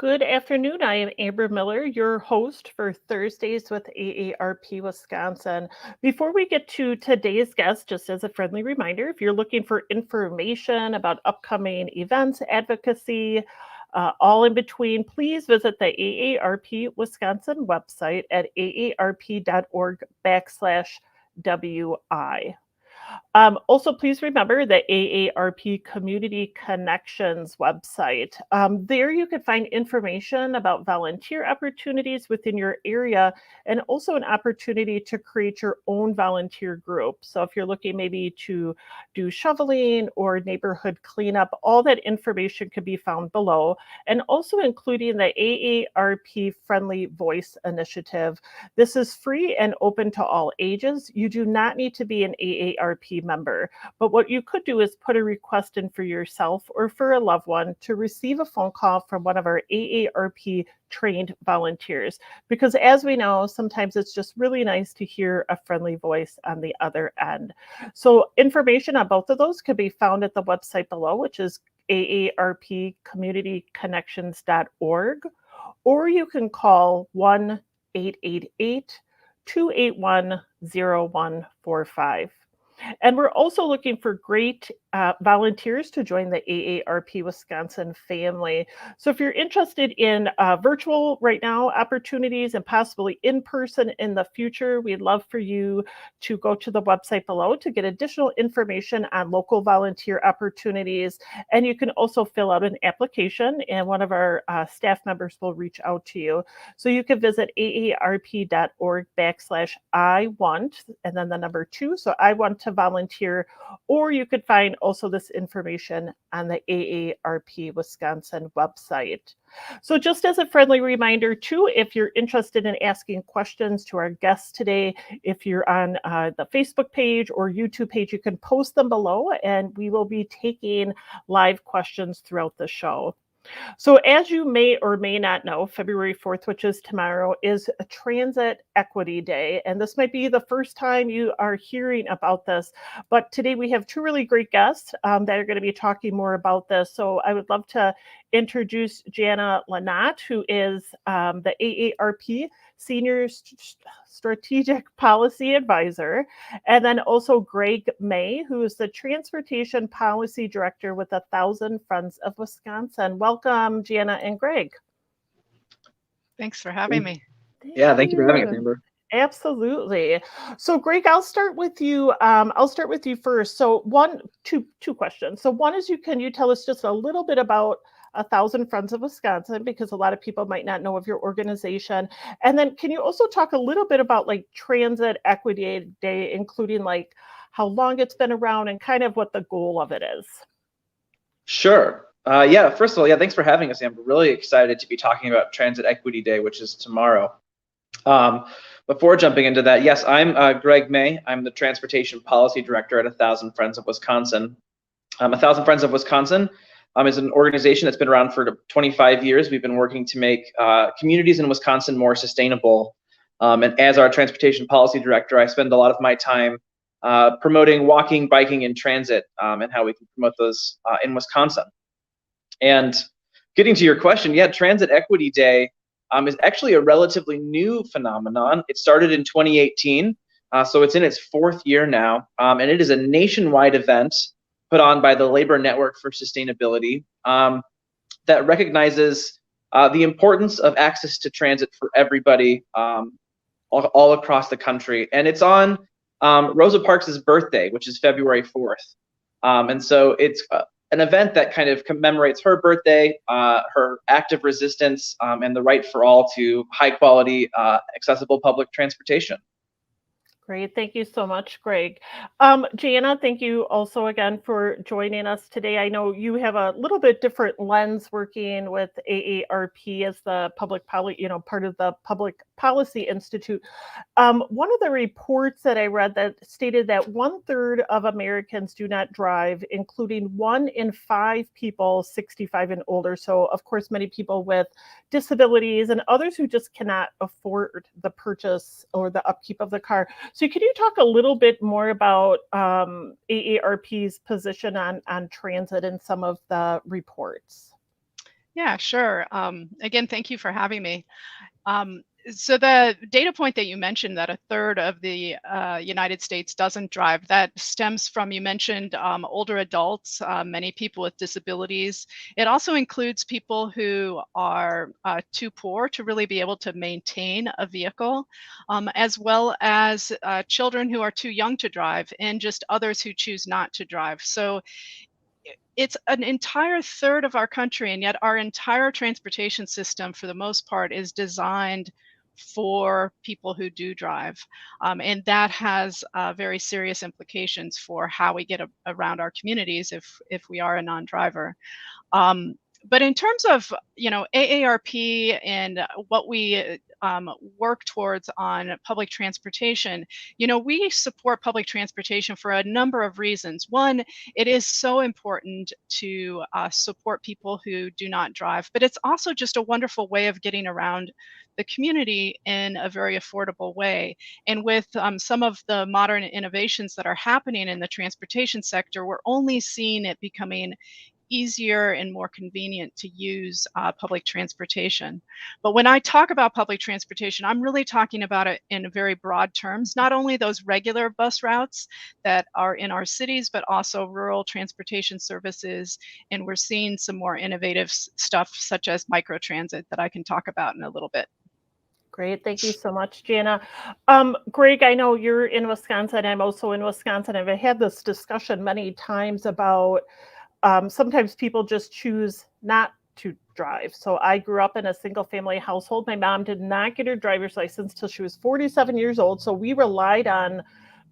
Good afternoon. I am Amber Miller, your host for Thursdays with AARP Wisconsin. Before we get to today's guest, just as a friendly reminder, if you're looking for information about upcoming events, advocacy, all in between, please visit the AARP Wisconsin website at aarp.org/WI. Also, please remember the AARP Community Connections website. There you can find information about volunteer opportunities within your area and also an opportunity to create your own volunteer group. So if you're looking maybe to do shoveling or neighborhood cleanup, all that information can be found below, and also including the AARP Friendly Voice Initiative. This is free and open to all ages. You do not need to be an AARP member, but what you could do is put a request in for yourself or for a loved one to receive a phone call from one of our AARP trained volunteers, because as we know, sometimes it's just really nice to hear a friendly voice on the other end. So information on both of those can be found at the website below, which is aarpcommunityconnections.org, or you can call 1-888-281-0145. And we're also looking for great volunteers to join the AARP Wisconsin family. So if you're interested in virtual right now opportunities and possibly in person in the future, we'd love for you to go to the website below to get additional information on local volunteer opportunities. And you can also fill out an application and one of our staff members will reach out to you. So you can visit aarp.org/I-want and then the number 2. So I want to volunteer, or you could find also this information on the AARP Wisconsin website. So just as a friendly reminder too, if you're interested in asking questions to our guests today, if you're on the Facebook page or YouTube page, you can post them below and we will be taking live questions throughout the show. So as you may or may not know, February 4th, which is tomorrow, is a Transit Equity Day. And this might be the first time you are hearing about this. But today we have two really great guests that are going to be talking more about this. So I would love to introduce Jana Lynott, who is the AARP Senior Strategic Policy Advisor, and then also Gregg May, who is the Transportation Policy Director with 1,000 Friends of Wisconsin. Welcome, Jana and Gregg. Thanks for having me. Yeah, thank you for having us, Amber. Absolutely. So, Gregg, I'll start with you. First. So, two questions. So, one is, can you tell us just a little bit about 1,000 Friends of Wisconsin, because a lot of people might not know of your organization. And then can you also talk a little bit about like Transit Equity Day, including like how long it's been around and kind of what the goal of it is? Sure. First of all, thanks for having us, Amber. Really excited to be talking about Transit Equity Day, which is tomorrow. Before jumping into that, yes, I'm Gregg May. I'm the Transportation Policy Director at 1,000 Friends of Wisconsin. 1,000 Friends of Wisconsin is an organization that's been around for 25 years. We've been working to make communities in Wisconsin more sustainable. And as our transportation policy director, I spend a lot of my time promoting walking, biking, and transit, and how we can promote those in Wisconsin. And getting to your question, Transit Equity Day is actually a relatively new phenomenon. It started in 2018, so it's in its 4th year now, and it is a nationwide event put on by the Labor Network for Sustainability that recognizes the importance of access to transit for everybody all across the country. And it's on Rosa Parks' birthday, which is February 4th. And so it's an event that kind of commemorates her birthday, her active resistance, and the right for all to high quality, accessible public transportation. Great. Thank you so much, Gregg. Jana, thank you also again for joining us today. I know you have a little bit different lens working with AARP as the public policy, part of the Public Policy Institute. One of the reports that I read that stated that 1/3 of Americans do not drive, including 1 in 5 people 65 and older. So, of course, many people with disabilities and others who just cannot afford the purchase or the upkeep of the car. So can you talk a little bit more about AARP's position on transit and some of the reports? Yeah, sure. Again, thank you for having me. So the data point that you mentioned, that a third of the United States doesn't drive, that stems from, you mentioned older adults, many people with disabilities. It also includes people who are too poor to really be able to maintain a vehicle, as well as children who are too young to drive, and just others who choose not to drive. So it's an entire third of our country, and yet our entire transportation system, for the most part, is designed for people who do drive. And that has very serious implications for how we get around our communities if we are a non-driver. But in terms of, AARP and what we work towards on public transportation, we support public transportation for a number of reasons. One, it is so important to support people who do not drive, but it's also just a wonderful way of getting around the community in a very affordable way. And with some of the modern innovations that are happening in the transportation sector, we're only seeing it becoming easier and more convenient to use public transportation. But when I talk about public transportation, I'm really talking about it in very broad terms, not only those regular bus routes that are in our cities, but also rural transportation services. And we're seeing some more innovative stuff such as microtransit that I can talk about in a little bit. Great. Thank you so much, Jana. Gregg, I know you're in Wisconsin. I'm also in Wisconsin. I've had this discussion many times about sometimes people just choose not to drive. So I grew up in a single family household. My mom did not get her driver's license till she was 47 years old. So we relied on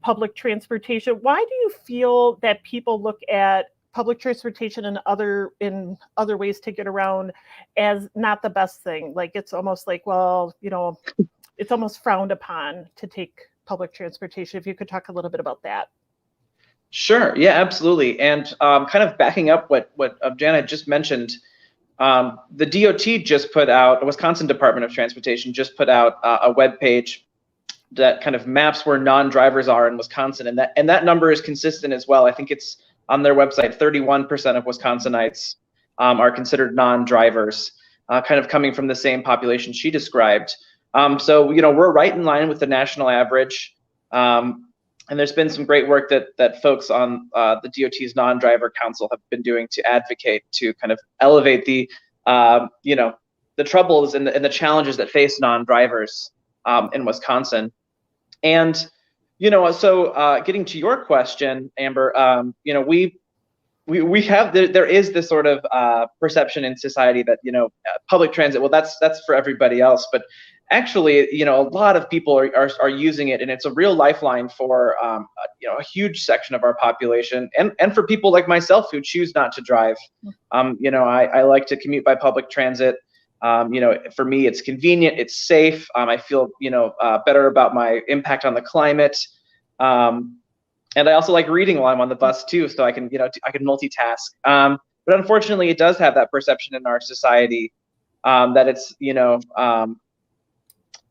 public transportation. Why do you feel that people look at public transportation and other ways to get around as not the best thing? Like, it's almost like, well, it's almost frowned upon to take public transportation. If you could talk a little bit about that. Sure. Yeah, absolutely. And kind of backing up what Jana just mentioned, the DOT just put out, the Wisconsin Department of Transportation just put out a web page that kind of maps where non-drivers are in Wisconsin, and that number is consistent as well. I think it's on their website. 31% of Wisconsinites are considered non-drivers, kind of coming from the same population she described. So we're right in line with the national average. And there's been some great work that folks on the DOT's non-driver council have been doing to advocate to kind of elevate the troubles and the challenges that face non-drivers in Wisconsin. And so getting to your question, Amber, we have there is this sort of perception in society that public transit, well, that's for everybody else, but actually, a lot of people are using it, and it's a real lifeline for a huge section of our population, and for people like myself who choose not to drive. I like to commute by public transit. For me, it's convenient, it's safe. I feel better about my impact on the climate, and I also like reading while I'm on the bus too, so I can I can multitask. But unfortunately, it does have that perception in our society that it's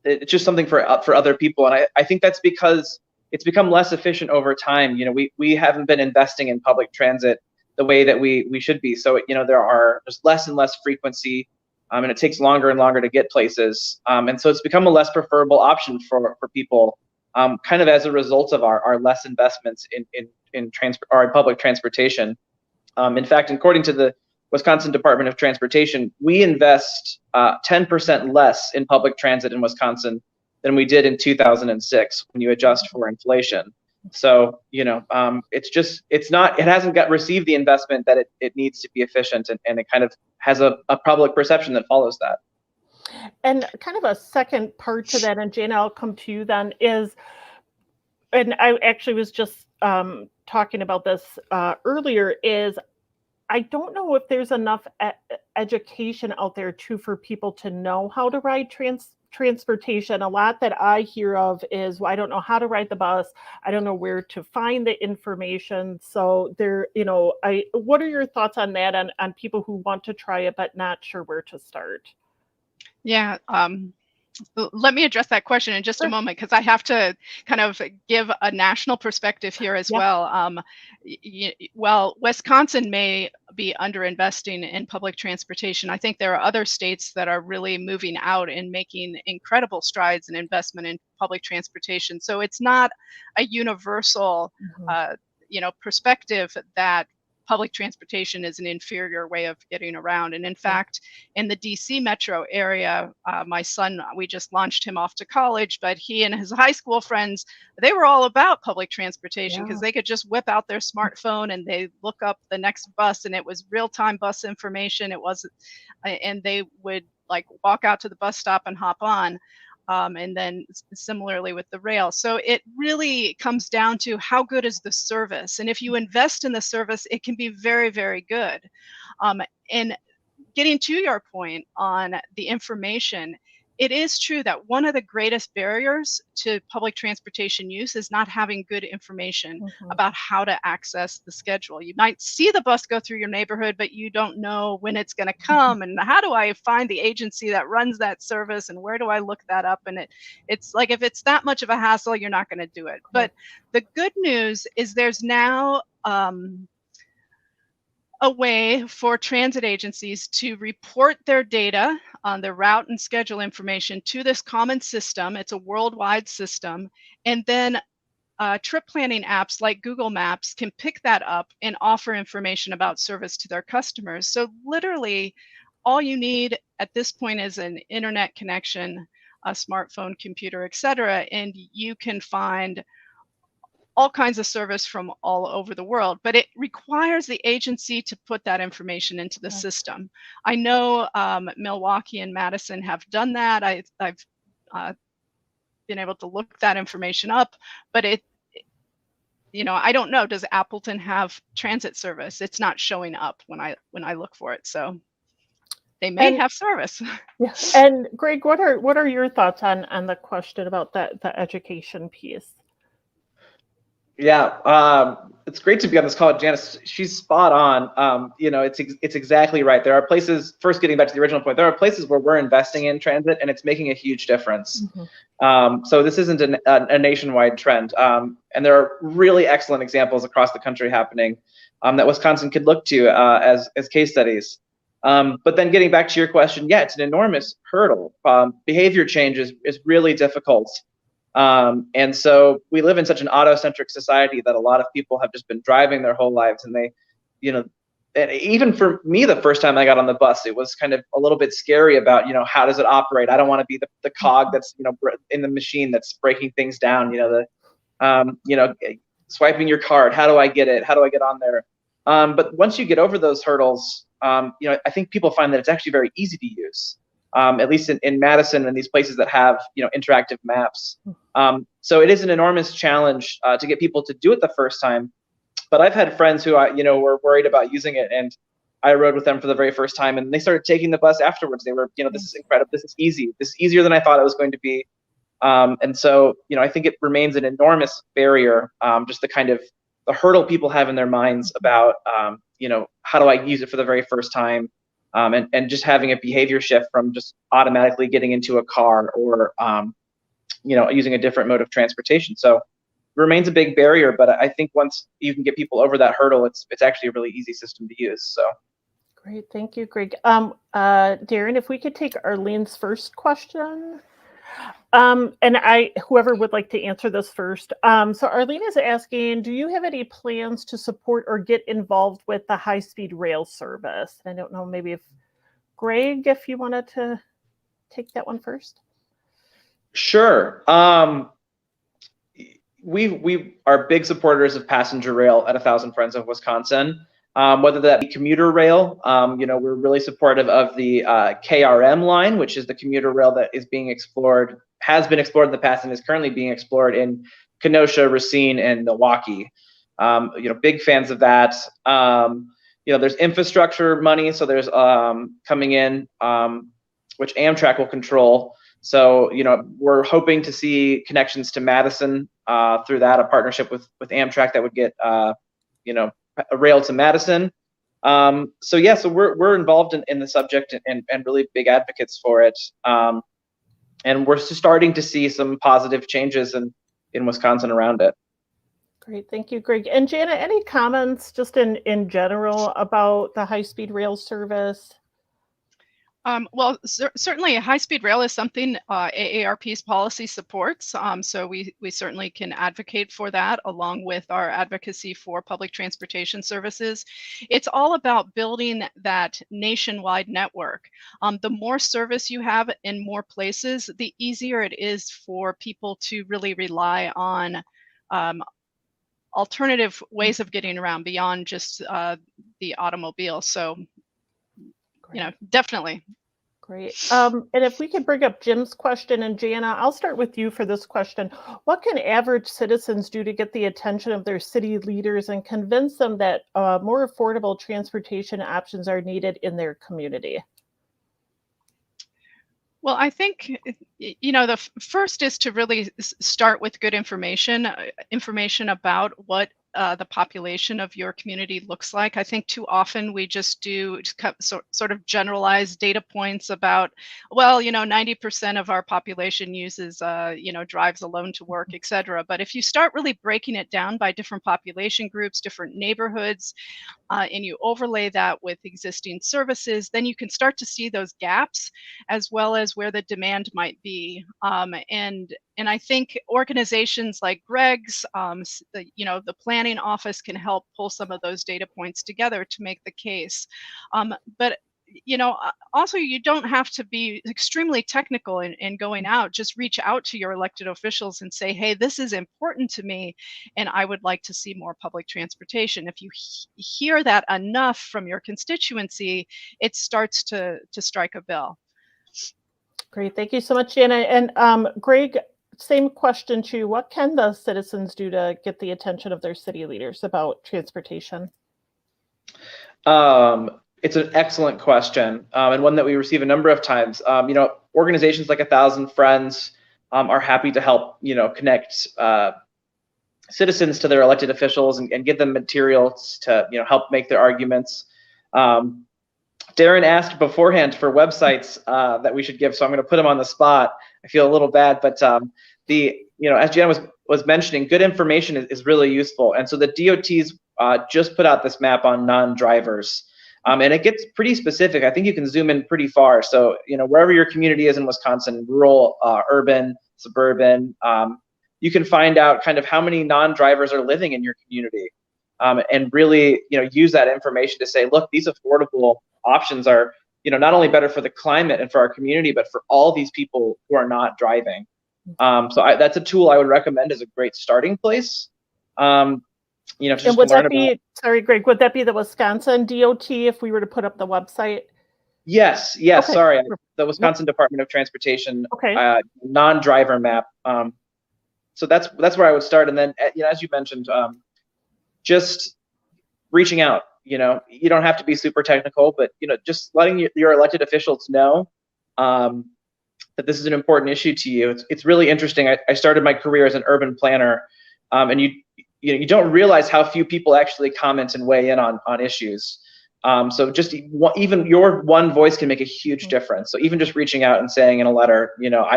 it's just something for other people, and I think that's because it's become less efficient over time. We haven't been investing in public transit the way that we should be. So there's less and less frequency, and it takes longer and longer to get places, and so it's become a less preferable option for people, kind of as a result of our less investments in public transportation. In fact, according to the Wisconsin Department of Transportation, we invest 10% less in public transit in Wisconsin than we did in 2006 when you adjust for inflation. So, it hasn't received the investment that it needs to be efficient, and it kind of has a public perception that follows that. And kind of a second part to that, and Jana, I'll come to you then, and I actually was just talking about this earlier, is I don't know if there's enough education out there too for people to know how to ride transportation. A lot that I hear of is, well, I don't know how to ride the bus. I don't know where to find the information. So what are your thoughts on that, on people who want to try it but not sure where to start? Yeah. Let me address that question in just a moment, because I have to kind of give a national perspective here as well. Well, Wisconsin may be underinvesting in public transportation. I think there are other states that are really moving out and making incredible strides in investment in public transportation. So it's not a universal, perspective that public transportation is an inferior way of getting around. And in fact, in the DC metro area, my son, we just launched him off to college, but he and his high school friends, they were all about public transportation because they could just whip out their smartphone and they look up the next bus, and it was real-time bus information. It wasn't, and they would like walk out to the bus stop and hop on. And then similarly with the rail. So it really comes down to how good is the service. And if you invest in the service, it can be very, very good. And getting to your point on the information, it is true that one of the greatest barriers to public transportation use is not having good information about how to access the schedule. You might see the bus go through your neighborhood, but you don't know when it's going to come, and how do I find the agency that runs that service, and where do I look that up? And it's like, if it's that much of a hassle, you're not going to do it. But the good news is there's now a way for transit agencies to report their data on the route and schedule information to this common system. It's a worldwide system. And then trip planning apps like Google Maps can pick that up and offer information about service to their customers. So literally, all you need at this point is an internet connection, a smartphone, computer, etc., and you can find all kinds of service from all over the world, but it requires the agency to put that information into the system. I know Milwaukee and Madison have done that. I've been able to look that information up, but I don't know, does Appleton have transit service? It's not showing up when I look for it. So they may have service. Yeah. And Gregg, what are your thoughts on the question about the education piece? Yeah, it's great to be on this call with Janice. She's spot on. It's exactly right. There are places, first getting back to the original point, there are places where we're investing in transit and it's making a huge difference. So this isn't a nationwide trend. And there are really excellent examples across the country happening that Wisconsin could look to as case studies. But then getting back to your question, yeah, it's an enormous hurdle. Behavior change is really difficult. And so we live in such an auto-centric society that a lot of people have just been driving their whole lives, and they, and even for me, the first time I got on the bus, it was kind of a little bit scary about, how does it operate? I don't want to be the cog that's, in the machine that's breaking things down, swiping your card. How do I get it? How do I get on there? But once you get over those hurdles, I think people find that it's actually very easy to use. At least in Madison and these places that have, interactive maps. So it is an enormous challenge to get people to do it the first time. But I've had friends who, were worried about using it, and I rode with them for the very first time, and they started taking the bus afterwards. They were, this is incredible. This is easy. This is easier than I thought it was going to be. And so, I think it remains an enormous barrier, just the hurdle people have in their minds about, how do I use it for the very first time? And just having a behavior shift from just automatically getting into a car or, using a different mode of transportation. So it remains a big barrier, but I think once you can get people over that hurdle, it's actually a really easy system to use. So. Great, thank you, Gregg. Darren, if we could take Arlene's first question. And whoever would like to answer this first. So Arlene is asking, do you have any plans to support or get involved with the high-speed rail service? I don't know, maybe if Gregg, if you wanted to take that one first. Sure. We are big supporters of passenger rail at 1,000 Friends of Wisconsin. Whether that be commuter rail, we're really supportive of the KRM line, which is the commuter rail that is being explored, has been explored in the past, and is currently being explored in Kenosha, Racine, and Milwaukee. Big fans of that. There's infrastructure money, so there's coming in, which Amtrak will control. So, we're hoping to see connections to Madison through that, a partnership with Amtrak that would get, a rail to Madison. So we're involved in the subject and really big advocates for it. And we're starting to see some positive changes in Wisconsin around it. Great, thank you, Greg. And Jana, any comments just in general about the high-speed rail service? Well, certainly high-speed rail is something AARP's policy supports. So we certainly can advocate for that along with our advocacy for public transportation services. It's all about building that nationwide network. The more service you have in more places, the easier it is for people to really rely on alternative ways of getting around beyond just the automobile. So, definitely. Great. And if we could bring up Jim's question, and Jana, I'll start with you for this question. What can average citizens do to get the attention of their city leaders and convince them that more affordable transportation options are needed in their community? Well, I think, the first is to really start with good information about what the population of your community looks like. I think too often we just do sort of generalized data points about, well, 90% of our population uses, drives alone to work, et cetera. But if you start really breaking it down by different population groups, different neighborhoods, and you overlay that with existing services, then you can start to see those gaps as well as where the demand might be. And I think organizations like Gregg's, the planning office can help pull some of those data points together to make the case. But also you don't have to be extremely technical in going out. Just reach out to your elected officials and say, hey, this is important to me, and I would like to see more public transportation. If you hear that enough from your constituency, it starts to strike a bell. Great, thank you so much, Jana. And Greg, same question to you. What can the citizens do to get the attention of their city leaders about transportation? It's an excellent question, and one that we receive a number of times. Organizations like 1,000 Friends are happy to help, connect citizens to their elected officials and give them materials to, help make their arguments. Darren asked beforehand for websites that we should give, so I'm going to put him on the spot. I feel a little bad, but as Jana was mentioning, good information is really useful, and so the DOT's just put out this map on non-drivers. And it gets pretty specific. I think you can zoom in pretty far. So, wherever your community is in Wisconsin, rural, urban, suburban, you can find out kind of how many non-drivers are living in your community, and really, use that information to say, look, these affordable options are, not only better for the climate and for our community, but for all these people who are not driving. So that's a tool I would recommend as a great starting place. And would that be, sorry, Greg, would that be the Wisconsin DOT if we were to put up the website? Yes, Okay. sorry, the Wisconsin Department of Transportation non-driver map. So that's where I would start, and then as you mentioned, just reaching out. You don't have to be super technical, but just letting your elected officials know that this is an important issue to you. It's really interesting. I started my career as an urban planner, and you don't realize how few people actually comment and weigh in on issues. So just even your one voice can make a huge difference. So even just reaching out and saying in a letter,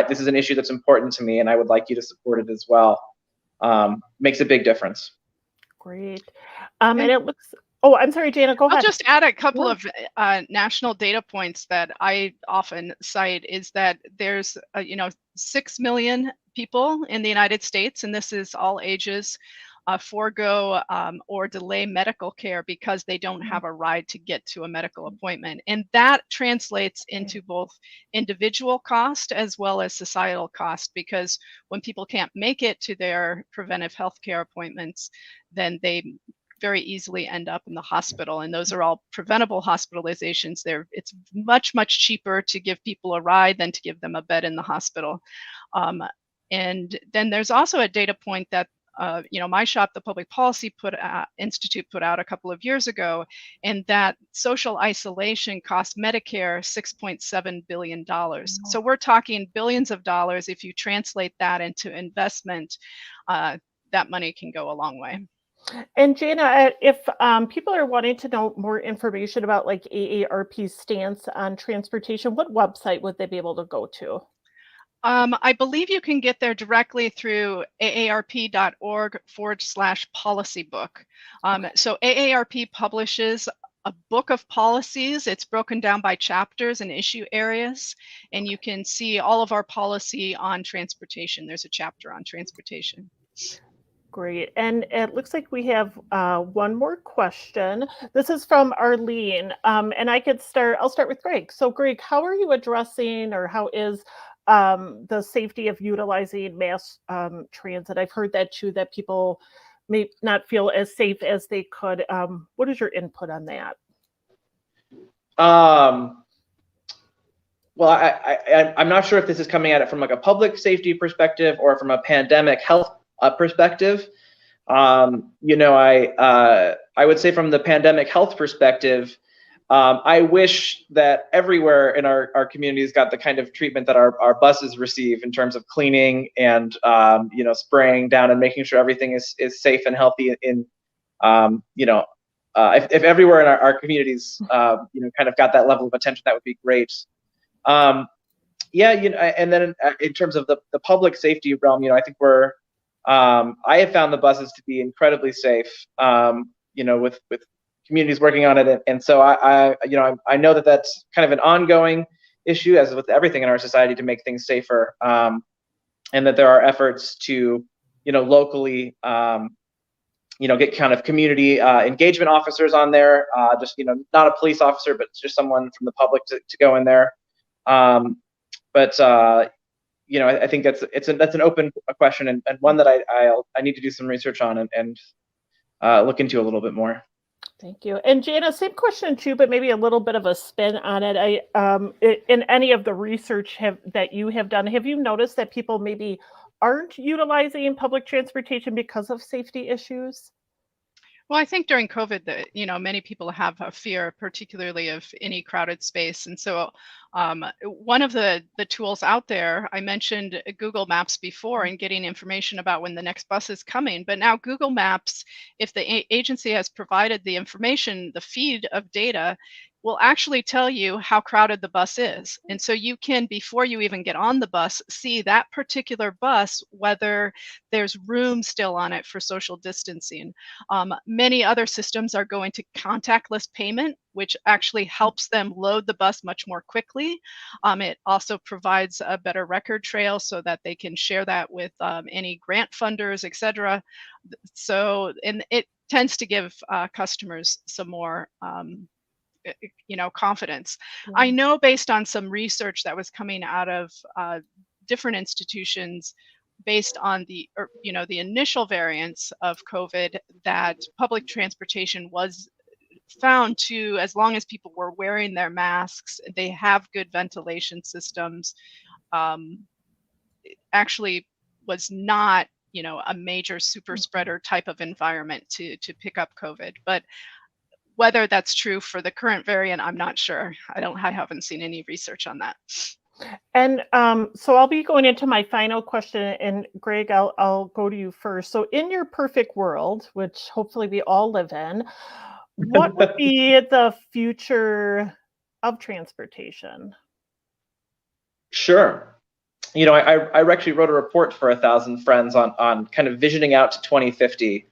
this is an issue that's important to me and I would like you to support it as well, makes a big difference. Great. And it looks, oh, I'm sorry, Jana, go ahead. I'll just add a couple of national data points that I often cite is that there's, 6 million people in the United States, and this is all ages, forego or delay medical care because they don't have a ride to get to a medical appointment. And that translates into both individual cost as well as societal cost, because when people can't make it to their preventive health care appointments, then they very easily end up in the hospital. And those are all preventable hospitalizations. It's much, much cheaper to give people a ride than to give them a bed in the hospital. And then there's also a data point that my shop, the Public Policy Institute, put out a couple of years ago, and that social isolation cost Medicare $6.7 billion. So we're talking billions of dollars. If you translate that into investment, that money can go a long way. And Jana, if people are wanting to know more information about like AARP's stance on transportation, what website would they be able to go to? I believe you can get there directly through aarp.org/policy book. So AARP publishes a book of policies. It's broken down by chapters and issue areas, and you can see all of our policy on transportation. There's a chapter on transportation. Great. And it looks like we have one more question. This is from Arlene. And I'll start with Gregg. So Gregg, how are you addressing, or how is the safety of utilizing mass transit? I've heard that too, that people may not feel as safe as they could. What is your input on that? Well, I'm not sure if this is coming at it from like a public safety perspective or from a pandemic health perspective. You know, I would say from the pandemic health perspective, I wish that everywhere in our communities got the kind of treatment that our buses receive in terms of cleaning and you know, spraying down and making sure everything is safe and healthy. In you know, if everywhere in our communities you know, kind of got that level of attention, that would be great. Yeah, you know, and then in terms of the public safety realm, you know, I think I have found the buses to be incredibly safe. You know, with communities working on it, and so you know, I know that that's kind of an ongoing issue, as with everything in our society, to make things safer, and that there are efforts to, you know, locally, you know, get kind of community engagement officers on there, just, you know, not a police officer, but just someone from the public to go in there. But you know, I think that's an open question, and one that I need to do some research on and look into a little bit more. Thank you. And Jana, same question too, but maybe a little bit of a spin on it. In any of the research that you have done, have you noticed that people maybe aren't utilizing public transportation because of safety issues? Well, I think during COVID, you know, many people have a fear, particularly of any crowded space. And so one of the tools out there, I mentioned Google Maps before and getting information about when the next bus is coming. But now Google Maps, if the agency has provided the information, the feed of data, will actually tell you how crowded the bus is. And so you can, before you even get on the bus, see that particular bus, whether there's room still on it for social distancing. Many other systems are going to contactless payment, which actually helps them load the bus much more quickly. It also provides a better record trail so that they can share that with any grant funders, et cetera. So, and it tends to give customers some more you know, confidence. Yeah. I know, based on some research that was coming out of different institutions, based on the you know, the initial variants of COVID, that public transportation was found to, as long as people were wearing their masks, they have good ventilation systems, actually was not, you know, a major super spreader type of environment to pick up COVID. But whether that's true for the current variant, I'm not sure. I haven't seen any research on that. And so I'll be going into my final question, and Gregg, I'll go to you first. So in your perfect world, which hopefully we all live in, what would be the future of transportation? Sure. You know, I actually wrote a report for 1,000 Friends on kind of visioning out to 2050,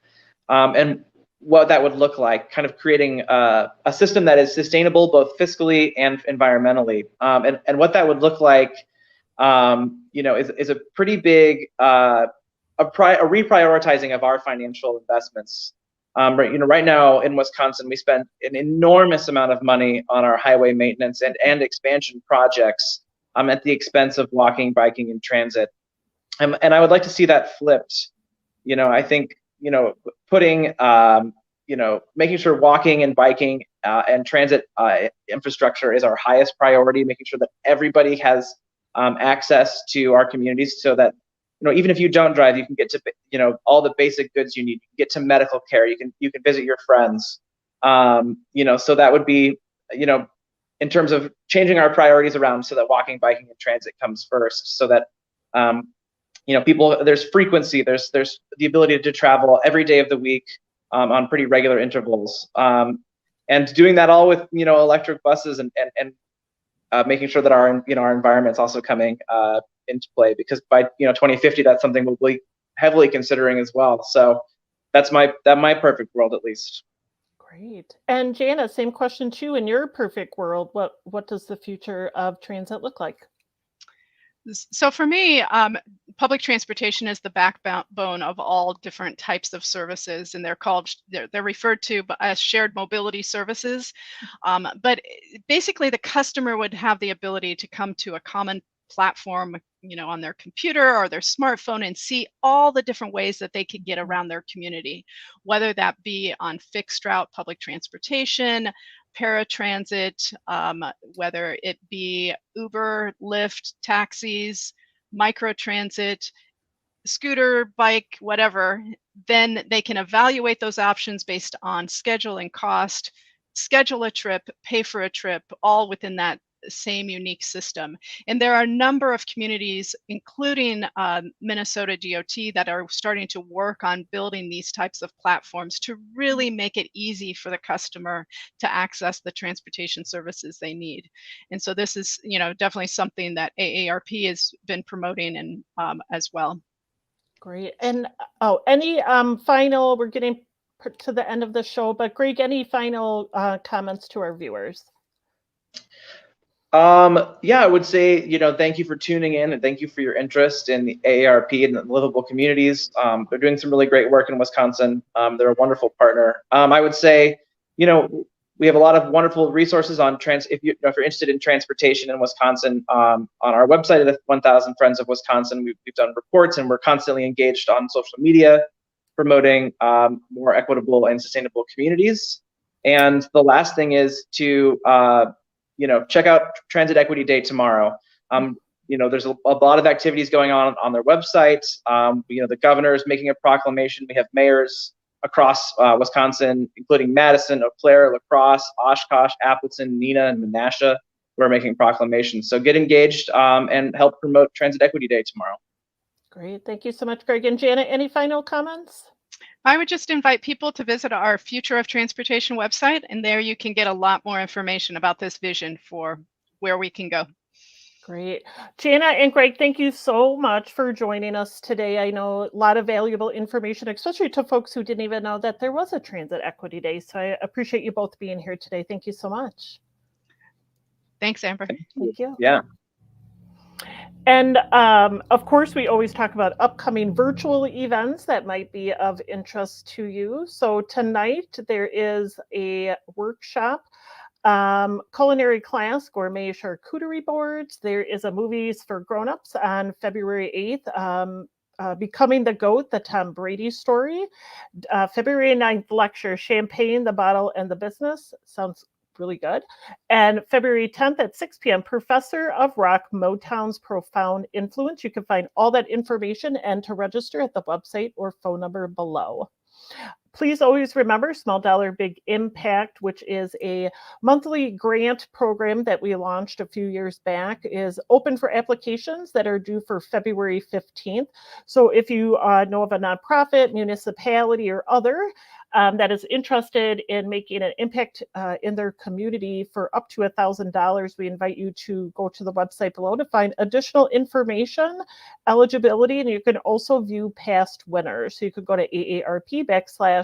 and what that would look like, kind of creating a system that is sustainable both fiscally and environmentally. And what that would look like, you know, is a pretty big a reprioritizing of our financial investments. Right, you know, right now in Wisconsin, we spend an enormous amount of money on our highway maintenance and expansion projects at the expense of walking, biking, and transit. And I would like to see that flipped. You know, I think, you know, putting, you know, making sure walking and biking and transit infrastructure is our highest priority, making sure that everybody has access to our communities, so that, you know, even if you don't drive, you can get to, you know, all the basic goods you need. You can get to medical care. You can visit your friends. You know, so that would be, you know, in terms of changing our priorities around, so that walking, biking, and transit comes first, so that you know, people, there's frequency, there's the ability to travel every day of the week on pretty regular intervals, and doing that all with, you know, electric buses and making sure that our, you know, our environment's also coming into play, because by 2050, that's something we'll be heavily considering as well. So that's my perfect world, at least. Great. And Jana, same question too. In your perfect world, what does the future of transit look like? So for me, public transportation is the backbone of all different types of services, and they're referred to as shared mobility services. But basically, the customer would have the ability to come to a common platform, on their computer or their smartphone, and see all the different ways that they could get around their community, whether that be on fixed route public transportation, paratransit, whether it be Uber, Lyft, taxis, microtransit, scooter, bike, whatever. Then they can evaluate those options based on schedule and cost, schedule a trip, pay for a trip, all within that same unique system. And there are a number of communities, including Minnesota DOT, that are starting to work on building these types of platforms to really make it easy for the customer to access the transportation services they need. And so this is, definitely something that AARP has been promoting and as well. Great. And any final, we're getting to the end of the show, but Gregg, any final comments to our viewers? I would say, thank you for tuning in, and thank you for your interest in the AARP and the livable communities. They're doing some really great work in Wisconsin. They're a wonderful partner. I would say, we have a lot of wonderful resources on if you're interested in transportation in Wisconsin, on our website at 1000 Friends of Wisconsin, we've done reports, and we're constantly engaged on social media promoting more equitable and sustainable communities. And the last thing is to check out Transit Equity Day tomorrow. There's a lot of activities going on their website. The governor is making a proclamation. We have mayors across Wisconsin, including Madison, Eau Claire, La Crosse, Oshkosh, Appleton, Neenah, and Menasha, who are making proclamations. So get engaged and help promote Transit Equity Day tomorrow. Great. Thank you so much, Gregg. And Jana, any final comments? I would just invite people to visit our Future of Transportation website, and there you can get a lot more information about this vision for where we can go. Great. Jana and Gregg, thank you so much for joining us today. I know a lot of valuable information, especially to folks who didn't even know that there was a Transit Equity Day. So I appreciate you both being here today. Thank you so much. Thanks, Amber. Thank you. Yeah. And of course, we always talk about upcoming virtual events that might be of interest to you. So tonight there is a workshop, culinary class, gourmet charcuterie boards. There is a movies for grown-ups on February 8th. Becoming the Goat, the Tom Brady story. February 9th lecture, Champagne, the Bottle, and the Business. Sounds really good. And February 10th at 6 p.m., Professor of Rock, Motown's Profound Influence. You can find all that information and to register at the website or phone number below. Please always remember Small Dollar Big Impact, which is a monthly grant program that we launched a few years back, is open for applications that are due for February 15th. So if you know of a nonprofit, municipality, or other that is interested in making an impact in their community for up to $1,000, we invite you to go to the website below to find additional information, eligibility, and you can also view past winners. So you could go to AARP/WI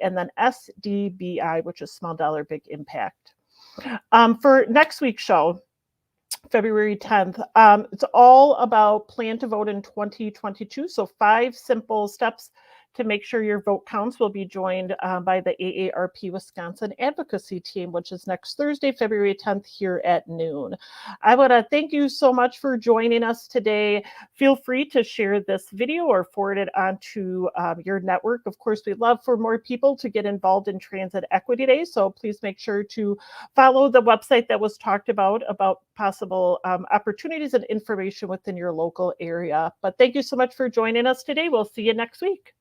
and then SDBI, which is Small Dollar Big Impact. For next week's show, February 10th, it's all about plan to vote in 2022. So 5 simple steps to make sure your vote counts. Will be joined by the AARP Wisconsin Advocacy Team, which is next Thursday, February 10th here at noon. I want to thank you so much for joining us today. Feel free to share this video or forward it onto your network. Of course, we'd love for more people to get involved in Transit Equity Day, so please make sure to follow the website that was talked about possible opportunities and information within your local area. But thank you so much for joining us today. We'll see you next week.